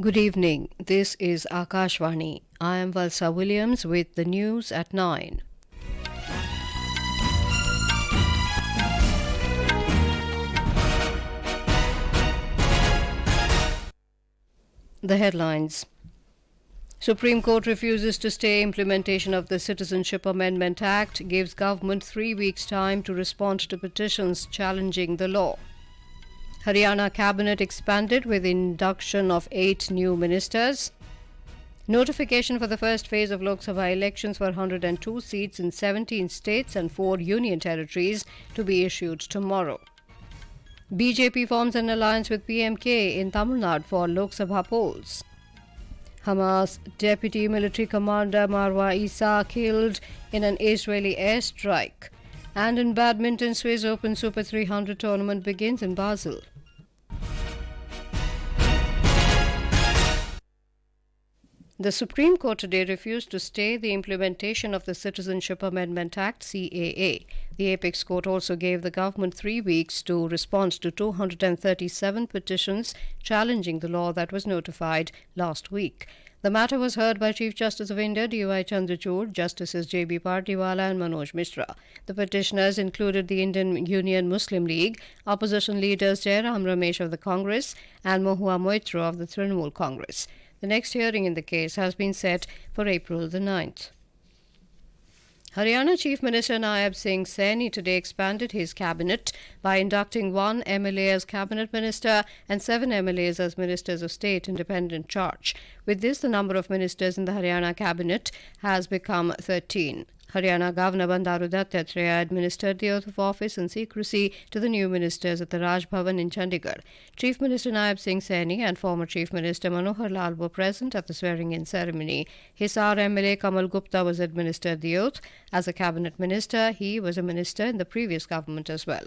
Good evening. This is Akashvani. I am Valsa Williams with the news at 9. The headlines. Supreme Court refuses to stay implementation of the Citizenship Amendment Act, gives government 3 weeks' time to respond to petitions challenging the law. Haryana cabinet expanded with induction of 8 new ministers. Notification for the first phase of Lok Sabha elections for 102 seats in 17 states and 4 union territories to be issued tomorrow. BJP forms an alliance with PMK in Tamil Nadu for Lok Sabha polls. Hamas deputy military commander Marwa Isa killed in an Israeli airstrike. And in badminton, Swiss Open Super 300 tournament begins in Basel. The Supreme Court today refused to stay the implementation of the Citizenship Amendment Act (CAA). The Apex Court also gave the government 3 weeks to respond to 237 petitions challenging the law that was notified last week. The matter was heard by Chief Justice of India D.Y. Chandrachud, Justices J.B. Partiwala and Manoj Mishra. The petitioners included the Indian Union Muslim League, opposition leaders Jairam Ramesh of the Congress and Mohua Moitra of the Trinamool Congress. The next hearing in the case has been set for April the 9th. Haryana Chief Minister Naib Singh Saini today expanded his cabinet by inducting 1 MLA as cabinet minister and 7 MLAs as ministers of state independent charge. With this, the number of ministers in the Haryana cabinet has become 13. Haryana Governor Bandaru Dattatreya administered the oath of office in secrecy to the new ministers at the Raj Bhavan in Chandigarh. Chief Minister Naib Singh Saini and former Chief Minister Manohar Lal were present at the swearing-in ceremony. Hisar MLA Kamal Gupta was administered the oath. As a cabinet minister, he was a minister in the previous government as well.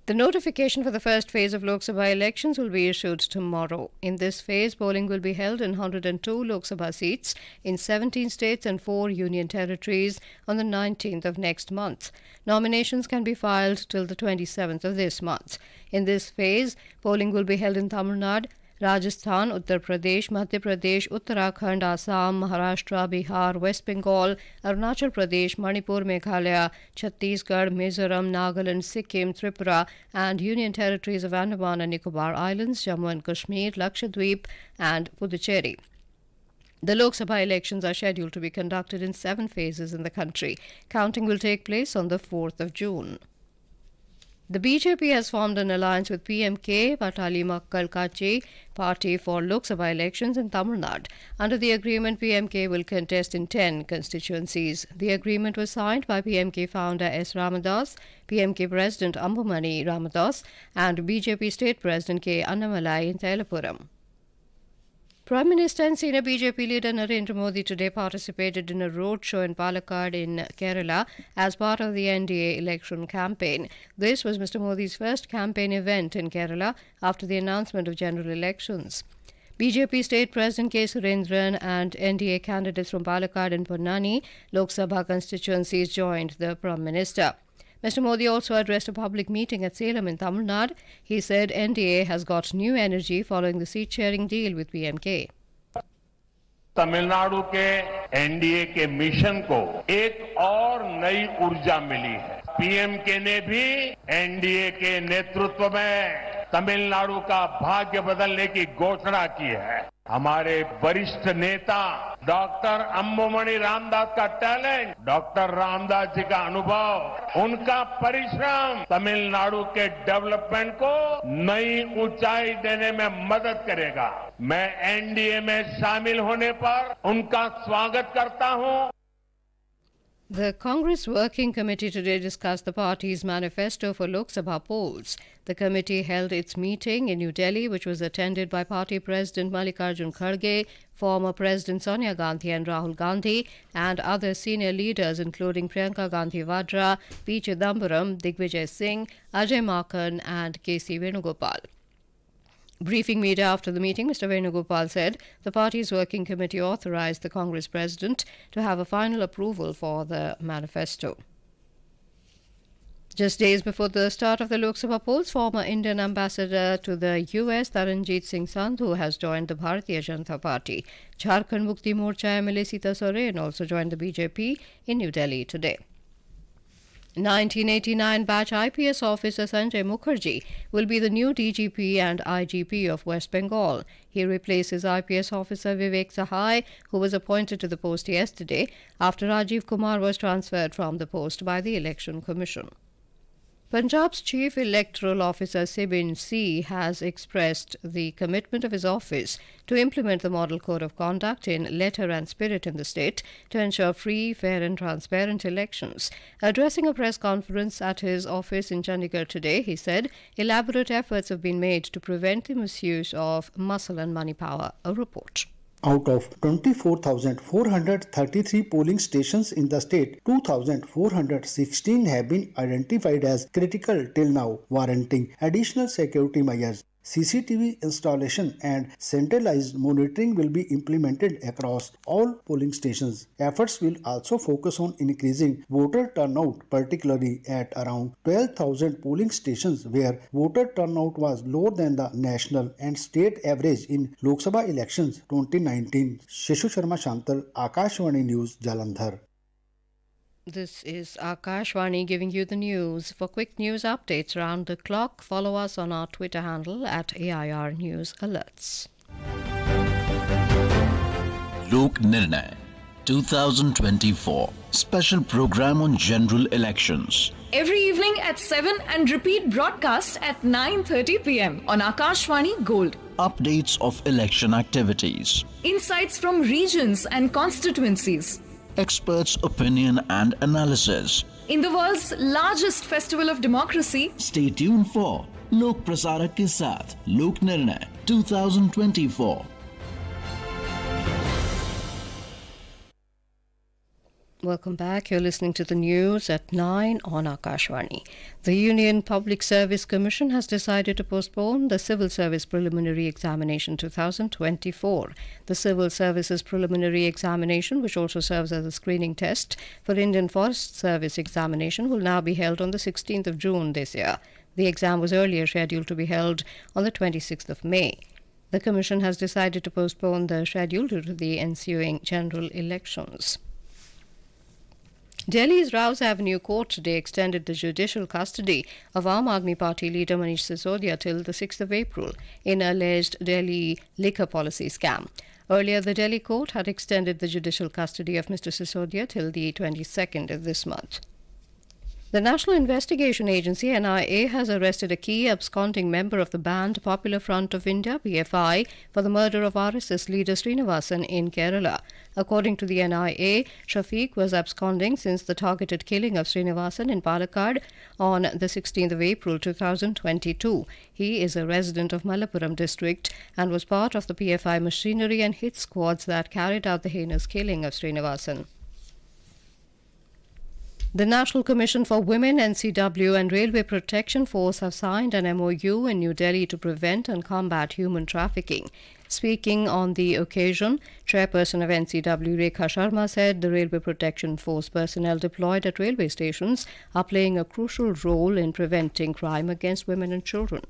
The notification for the first phase of Lok Sabha elections will be issued tomorrow. In this phase, polling will be held in 102 Lok Sabha seats in 17 states and 4 union territories on the 19th of next month. Nominations can be filed till the 27th of this month. In this phase, polling will be held in Tamil Nadu, Rajasthan, Uttar Pradesh, Madhya Pradesh, Uttarakhand, Assam, Maharashtra, Bihar, West Bengal, Arunachal Pradesh, Manipur, Meghalaya, Chhattisgarh, Mizoram, Nagaland, Sikkim, Tripura, and Union Territories of Andaman and Nicobar Islands, Jammu and Kashmir, Lakshadweep, and Puducherry. The Lok Sabha elections are scheduled to be conducted in 7 phases in the country. Counting will take place on the 4th of June. The BJP has formed an alliance with PMK, Patali Makkal Kachi party for Lok Sabha elections in Tamil Nadu. Under the agreement, PMK will contest in 10 constituencies. The agreement was signed by PMK founder S. Ramadas, PMK President Ambumani Ramadas, and BJP State President K. Annamalai in Tailapuram. Prime Minister and senior BJP leader Narendra Modi today participated in a roadshow in Palakkad in Kerala as part of the NDA election campaign. This was Mr. Modi's first campaign event in Kerala after the announcement of general elections. BJP State President K. Surendran and NDA candidates from Palakkad and Ponnani Lok Sabha constituencies joined the Prime Minister. Mr. Modi also addressed a public meeting at Salem in Tamil Nadu. He said NDA has got new energy following the seat-sharing deal with PMK. Tamil Nadu के NDA के mission को एक और नई ऊर्जा मिली है। PMK ने भी एनडीए के नेतृत्व में तमिलनाडु का भाग्य बदलने की घोषणा की है। हमारे वरिष्ठ नेता डॉक्टर अंबुमणि रामदास का टैलेंट, डॉक्टर रामदास जी का अनुभव, उनका परिश्रम तमिलनाडु के डेवलपमेंट को नई ऊंचाई देने में मदद करेगा। मैं एनडीए में शामिल होने पर उनका स्वागत करता हूं। The Congress Working Committee today discussed the party's manifesto for Lok Sabha polls. The committee held its meeting in New Delhi, which was attended by party President Mallikarjun Kharge, former President Sonia Gandhi and Rahul Gandhi, and other senior leaders including Priyanka Gandhi Vadra, P. Chidambaram, Digvijay Singh, Ajay Makhan, and K.C. Venugopal. Briefing media after the meeting, Mr. Venugopal said the party's working committee authorized the Congress president to have a final approval for the manifesto. Just days before the start of the Lok Sabha polls, former Indian ambassador to the US, Taranjeet Singh Sandhu, has joined the Bharatiya Janata Party. Jharkhand Mukti Morcha MLA Sita Soren also joined the BJP in New Delhi today. 1989 batch IPS officer Sanjay Mukherjee will be the new DGP and IGP of West Bengal. He replaces IPS officer Vivek Sahai, who was appointed to the post yesterday after Rajiv Kumar was transferred from the post by the Election Commission. Punjab's Chief Electoral Officer Sibin C has expressed the commitment of his office to implement the Model Code of Conduct in letter and spirit in the state to ensure free, fair and transparent elections. Addressing a press conference at his office in Chandigarh today, he said elaborate efforts have been made to prevent the misuse of muscle and money power. A report. Out of 24,433 polling stations in the state, 2,416 have been identified as critical till now, warranting additional security measures. CCTV installation and centralized monitoring will be implemented across all polling stations. Efforts will also focus on increasing voter turnout, particularly at around 12,000 polling stations where voter turnout was lower than the national and state average in Lok Sabha elections 2019. Shishu Sharma Shantal, Akashvani News, Jalandhar. This is Akashvani giving you the news. For quick news updates around the clock, follow us on our Twitter handle at AIR News Alerts. Lok Nirnay 2024 special program on general elections. Every evening at 7 and repeat broadcast at 9:30 p.m. on Akashvani Gold. Updates of election activities. Insights from regions and constituencies. Experts' opinion and analysis. In the world's largest festival of democracy, stay tuned for Lok Prasarak ke saath Lok Nirnay 2024. Welcome back. You're listening to the news at 9 on Akashvani. The Union Public Service Commission has decided to postpone the Civil Service Preliminary Examination 2024. The Civil Services Preliminary Examination, which also serves as a screening test for Indian Forest Service examination, will now be held on the 16th of June this year. The exam was earlier scheduled to be held on the 26th of May. The Commission has decided to postpone the schedule due to the ensuing general elections. Delhi's Rouse Avenue Court today extended the judicial custody of Aam Aadmi Party leader Manish Sisodia till the 6th of April in alleged Delhi liquor policy scam. Earlier, the Delhi court had extended the judicial custody of Mr. Sisodia till the 22nd of this month. The National Investigation Agency, NIA, has arrested a key absconding member of the banned Popular Front of India, PFI, for the murder of RSS leader Srinivasan in Kerala. According to the NIA, Shafiq was absconding since the targeted killing of Srinivasan in Palakkad on the 16th of April 2022. He is a resident of Malappuram district and was part of the PFI machinery and hit squads that carried out the heinous killing of Srinivasan. The National Commission for Women, NCW, and Railway Protection Force have signed an MOU in New Delhi to prevent and combat human trafficking. Speaking on the occasion, Chairperson of NCW Rekha Sharma said the Railway Protection Force personnel deployed at railway stations are playing a crucial role in preventing crime against women and children.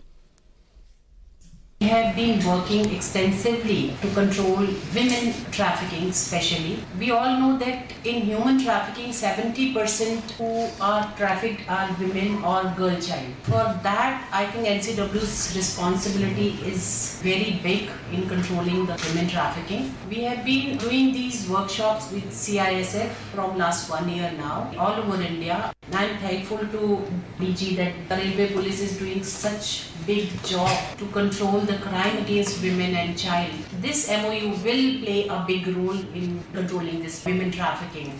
We have been working extensively to control women trafficking especially. We all know that in human trafficking, 70% who are trafficked are women or girl child. For that, I think NCW's responsibility is very big in controlling the women trafficking. We have been doing these workshops with CISF from last 1 year now, all over India. I am thankful to DG that the Railway Police is doing such big job to control the crime against women and child. This MOU will play a big role in controlling this women trafficking.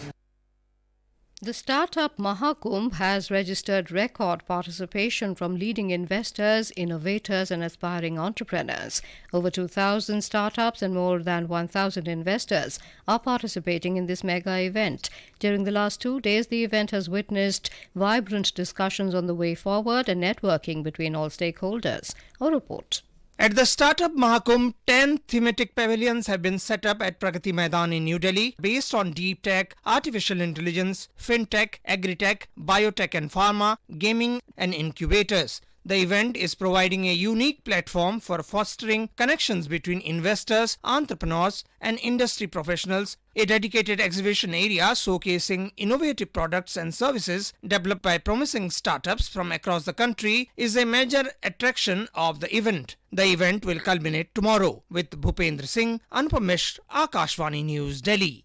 The Startup Mahakumbh has registered record participation from leading investors, innovators and aspiring entrepreneurs. Over 2,000 startups and more than 1,000 investors are participating in this mega event. During the last 2 days, the event has witnessed vibrant discussions on the way forward and networking between all stakeholders. A report. At the Startup Mahakumbh, 10 thematic pavilions have been set up at Pragati Maidan in New Delhi based on deep tech, artificial intelligence, fintech, agri-tech, biotech and pharma, gaming and incubators. The event is providing a unique platform for fostering connections between investors, entrepreneurs and industry professionals. A dedicated exhibition area showcasing innovative products and services developed by promising startups from across the country is a major attraction of the event. The event will culminate tomorrow. With Bhupendra Singh, Anupam Mishra, Akashvani News, Delhi.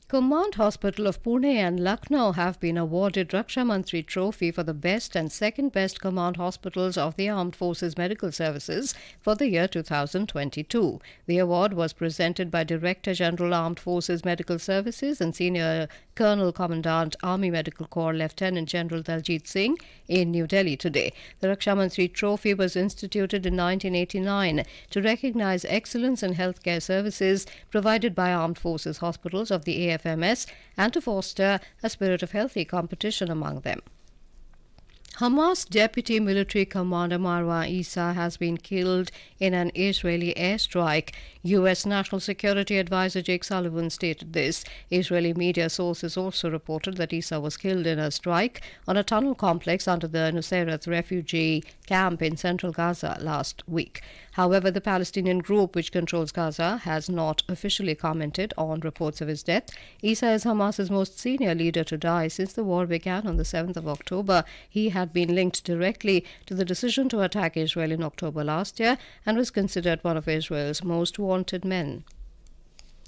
Command Hospital of Pune and Lucknow have been awarded Raksha Mantri Trophy for the best and second best command hospitals of the Armed Forces Medical Services for the year 2022. The award was presented by Director General Armed Forces Medical Services and Senior Colonel Commandant Army Medical Corps Lieutenant General Daljit Singh in New Delhi today. The Raksha Mantri Trophy was instituted in 1989 to recognize excellence in healthcare services provided by armed forces hospitals of the AFMS and to foster a spirit of healthy competition among them. Hamas deputy military commander Marwa Issa has been killed in an Israeli airstrike. U.S. National Security Advisor Jake Sullivan stated this. Israeli media sources also reported that Issa was killed in a strike on a tunnel complex under the Nusayrat refugee camp in central Gaza last week. However, the Palestinian group which controls Gaza has not officially commented on reports of his death. Issa is Hamas's most senior leader to die since the war began on the 7th of October. He had been linked directly to the decision to attack Israel in October last year and was considered one of Israel's most wanted men.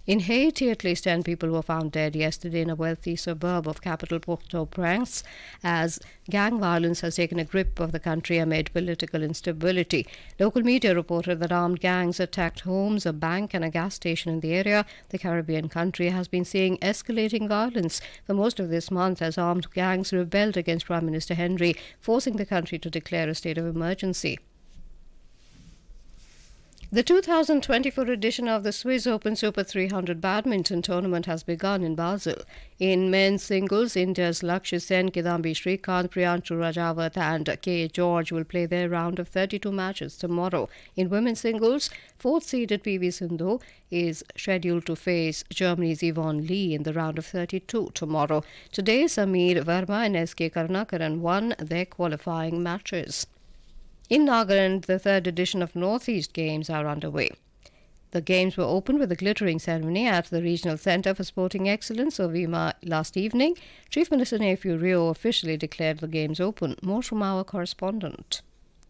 In Haiti, at least 10 people were found dead yesterday in a wealthy suburb of capital Port-au-Prince as gang violence has taken a grip of the country amid political instability. Local media reported that armed gangs attacked homes, a bank and a gas station in the area. The Caribbean country has been seeing escalating violence for most of this month as armed gangs rebelled against Prime Minister Henry, forcing the country to declare a state of emergency. The 2024 edition of the Swiss Open Super 300 badminton tournament has begun in Basel. In men's singles, India's Lakshya Sen, Kidambi Shrikant, Priyanshu Rajawat and K. George will play their round of 32 matches tomorrow. In women's singles, fourth-seeded PV Sindhu is scheduled to face Germany's Yvonne Lee in the round of 32 tomorrow. Today, Sameer Verma and S.K. Karnakaran won their qualifying matches. In Nagaland, the third edition of Northeast Games are underway. The Games were opened with a glittering ceremony at the Regional Centre for Sporting Excellence, Ovima, last evening. Chief Minister Nephew Rio officially declared the Games open. More from our correspondent.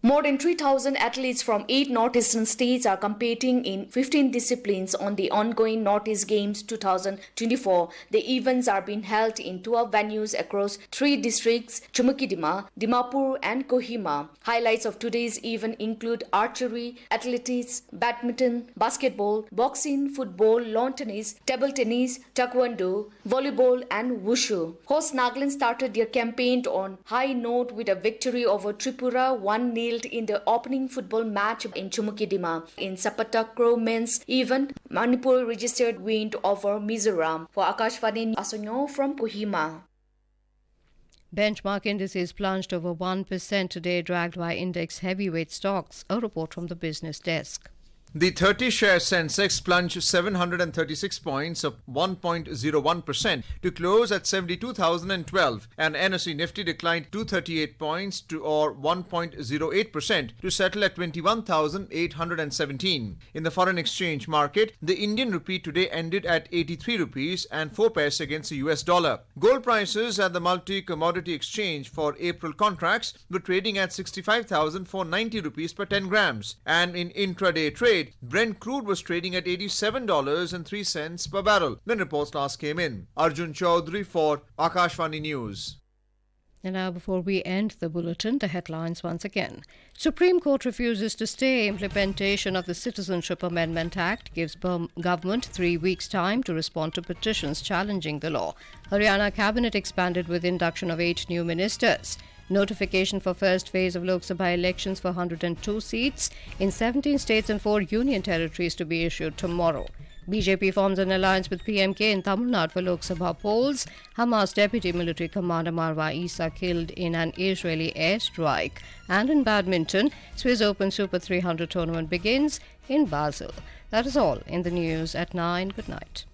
More than 3,000 athletes from 8 northeastern states are competing in 15 disciplines on the ongoing Northeast Games 2024. The events are being held in 12 venues across 3 districts, Chumukidima, Dimapur and Kohima. Highlights of today's event include archery, athletics, badminton, basketball, boxing, football, lawn tennis, table tennis, taekwondo, volleyball and wushu. Host Nagaland started their campaign on high note with a victory over Tripura 1-0 in the opening football match in Chumukidima. In Sapatakro men's event, Manipur registered win over Mizoram. For Akashvani Asonyo from Kohima. Benchmark indices plunged over 1% today, dragged by index heavyweight stocks. A report from the business desk. The 30-share Sensex plunged 736 points, up 1.01% to close at 72,012, and NSE Nifty declined 238 points or 1.08% to settle at 21,817. In the foreign exchange market, the Indian rupee today ended at 83 rupees and 4 paise against the US dollar. Gold prices at the multi-commodity exchange for April contracts were trading at 65,490 rupees per 10 grams, and in intraday trade, Brent crude was trading at $87.03 per barrel when reports last came in. Arjun Chaudhary for Akashvani News. And now, before we end the bulletin, the headlines once again. Supreme Court refuses to stay implementation of the Citizenship Amendment Act, gives government 3 weeks' time to respond to petitions challenging the law. Haryana Cabinet expanded with induction of 8 new ministers. Notification for first phase of Lok Sabha elections for 102 seats in 17 states and 4 union territories to be issued tomorrow. BJP forms an alliance with PMK in Tamil Nadu for Lok Sabha polls. Hamas deputy military commander Marwa Isa killed in an Israeli airstrike. And in badminton, Swiss Open Super 300 tournament begins in Basel. That is all in the news at 9. Good night.